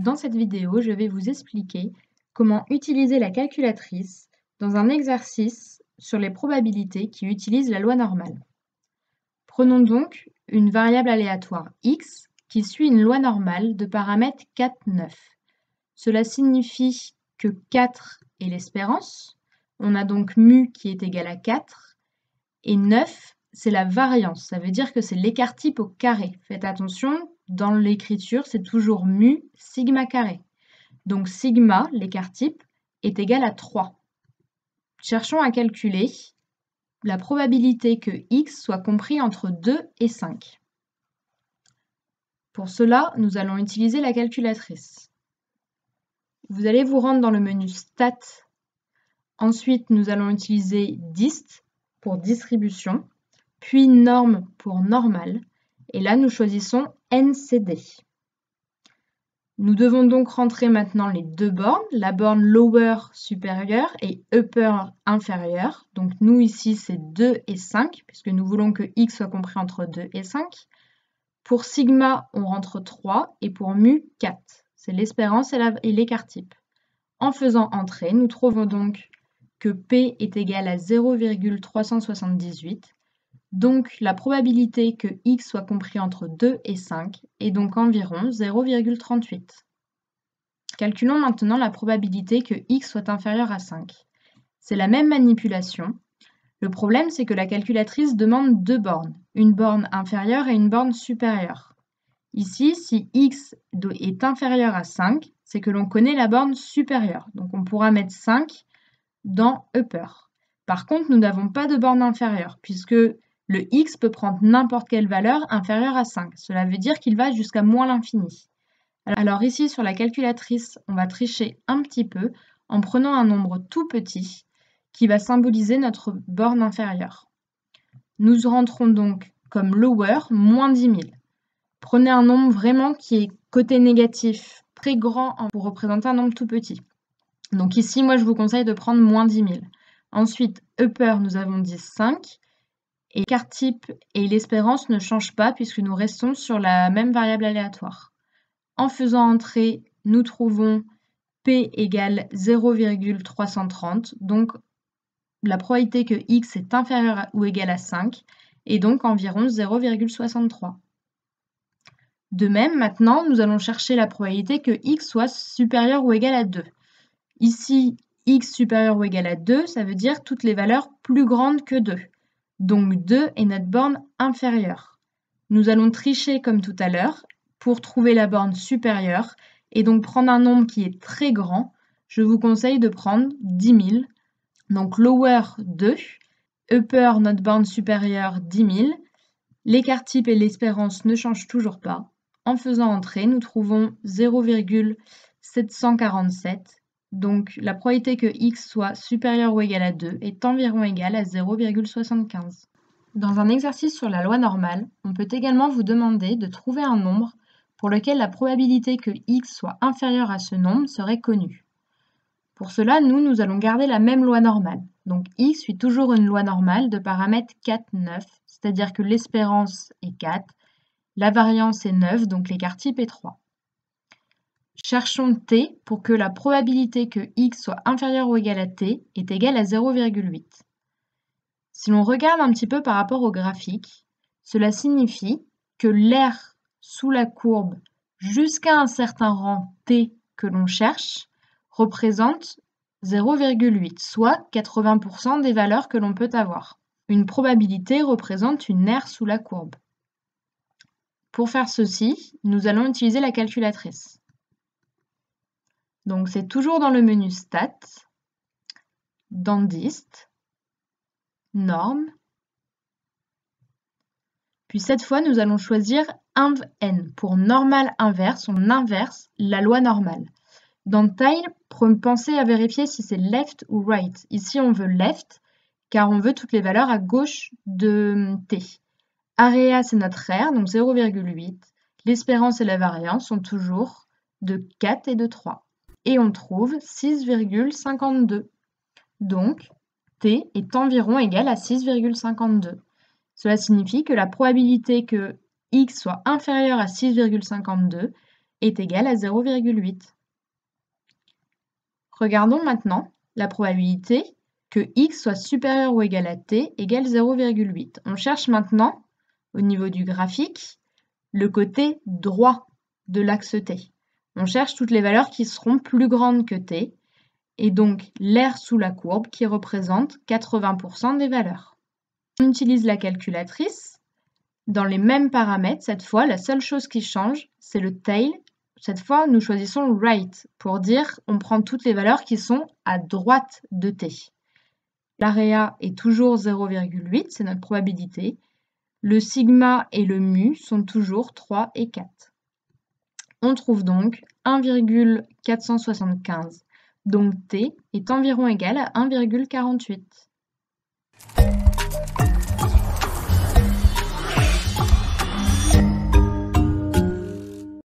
Dans cette vidéo, je vais vous expliquer comment utiliser la calculatrice dans un exercice sur les probabilités qui utilise la loi normale. Prenons donc une variable aléatoire x qui suit une loi normale de paramètres 4, 9. Cela signifie que 4 est l'espérance, on a donc mu qui est égal à 4, et 9 c'est la variance, ça veut dire que c'est l'écart type au carré. Faites attention, dans l'écriture, c'est toujours mu sigma carré. Donc sigma, l'écart type, est égal à 3. Cherchons à calculer la probabilité que x soit compris entre 2 et 5. Pour cela, nous allons utiliser la calculatrice. Vous allez vous rendre dans le menu Stat. Ensuite, nous allons utiliser Dist pour distribution, puis Norme pour normal. Et là, nous choisissons NCD. Nous devons donc rentrer maintenant les deux bornes, la borne lower supérieure et upper inférieure. Donc nous ici c'est 2 et 5, puisque nous voulons que x soit compris entre 2 et 5. Pour sigma, on rentre 3 et pour mu, 4. C'est l'espérance et l'écart type. En faisant entrer, nous trouvons donc que P est égal à 0,378. Donc la probabilité que x soit compris entre 2 et 5 est donc environ 0,38. Calculons maintenant la probabilité que x soit inférieur à 5. C'est la même manipulation. Le problème, c'est que la calculatrice demande deux bornes, une borne inférieure et une borne supérieure. Ici, si x est inférieur à 5, c'est que l'on connaît la borne supérieure. Donc on pourra mettre 5 dans upper. Par contre, nous n'avons pas de borne inférieure, puisque le x peut prendre n'importe quelle valeur inférieure à 5. Cela veut dire qu'il va jusqu'à moins l'infini. Alors ici, sur la calculatrice, on va tricher un petit peu en prenant un nombre tout petit qui va symboliser notre borne inférieure. Nous rentrons donc comme lower, moins 10 000. Prenez un nombre vraiment qui est côté négatif, très grand pour représenter un nombre tout petit. Donc ici, moi, je vous conseille de prendre moins 10 000. Ensuite, upper, nous avons dit 5. Et l'écart type et l'espérance ne changent pas puisque nous restons sur la même variable aléatoire. En faisant entrer, nous trouvons P égale 0,330. Donc, la probabilité que x est inférieur ou égal à 5 est donc environ 0,63. De même, maintenant, nous allons chercher la probabilité que x soit supérieur ou égal à 2. Ici, x supérieur ou égal à 2, ça veut dire toutes les valeurs plus grandes que 2. Donc 2 est notre borne inférieure. Nous allons tricher comme tout à l'heure pour trouver la borne supérieure et donc prendre un nombre qui est très grand. Je vous conseille de prendre 10 000. Donc lower 2, upper notre borne supérieure 10 000. L'écart type et l'espérance ne changent toujours pas. En faisant entrer, nous trouvons 0,747. Donc la probabilité que x soit supérieur ou égal à 2 est environ égale à 0,75. Dans un exercice sur la loi normale, on peut également vous demander de trouver un nombre pour lequel la probabilité que x soit inférieur à ce nombre serait connue. Pour cela, nous allons garder la même loi normale. Donc x suit toujours une loi normale de paramètres 4, 9, c'est-à-dire que l'espérance est 4, la variance est 9, donc l'écart type est 3. Cherchons t pour que la probabilité que x soit inférieur ou égal à t est égale à 0,8. Si l'on regarde un petit peu par rapport au graphique, cela signifie que l'aire sous la courbe jusqu'à un certain rang t que l'on cherche représente 0,8, soit 80% des valeurs que l'on peut avoir. Une probabilité représente une aire sous la courbe. Pour faire ceci, nous allons utiliser la calculatrice. Donc c'est toujours dans le menu Stat, dans Dist, Norme, puis cette fois nous allons choisir InvN pour normal inverse, on inverse la loi normale. Dans Tile, pensez à vérifier si c'est left ou right. Ici on veut left car on veut toutes les valeurs à gauche de t. Area c'est notre aire, donc 0,8. L'espérance et la variance sont toujours de 4 et de 3. Et on trouve 6,52. Donc, t est environ égal à 6,52. Cela signifie que la probabilité que x soit inférieur à 6,52 est égal à 0,8. Regardons maintenant la probabilité que x soit supérieur ou égal à t égale 0,8. On cherche maintenant, au niveau du graphique, le côté droit de l'axe t. On cherche toutes les valeurs qui seront plus grandes que t, et donc l'aire sous la courbe qui représente 80% des valeurs. On utilise la calculatrice. Dans les mêmes paramètres, cette fois, la seule chose qui change, c'est le tail. Cette fois, nous choisissons right pour dire on prend toutes les valeurs qui sont à droite de t. L'area est toujours 0,8, c'est notre probabilité. Le sigma et le mu sont toujours 3 et 4. On trouve donc 1,475. Donc t est environ égal à 1,48.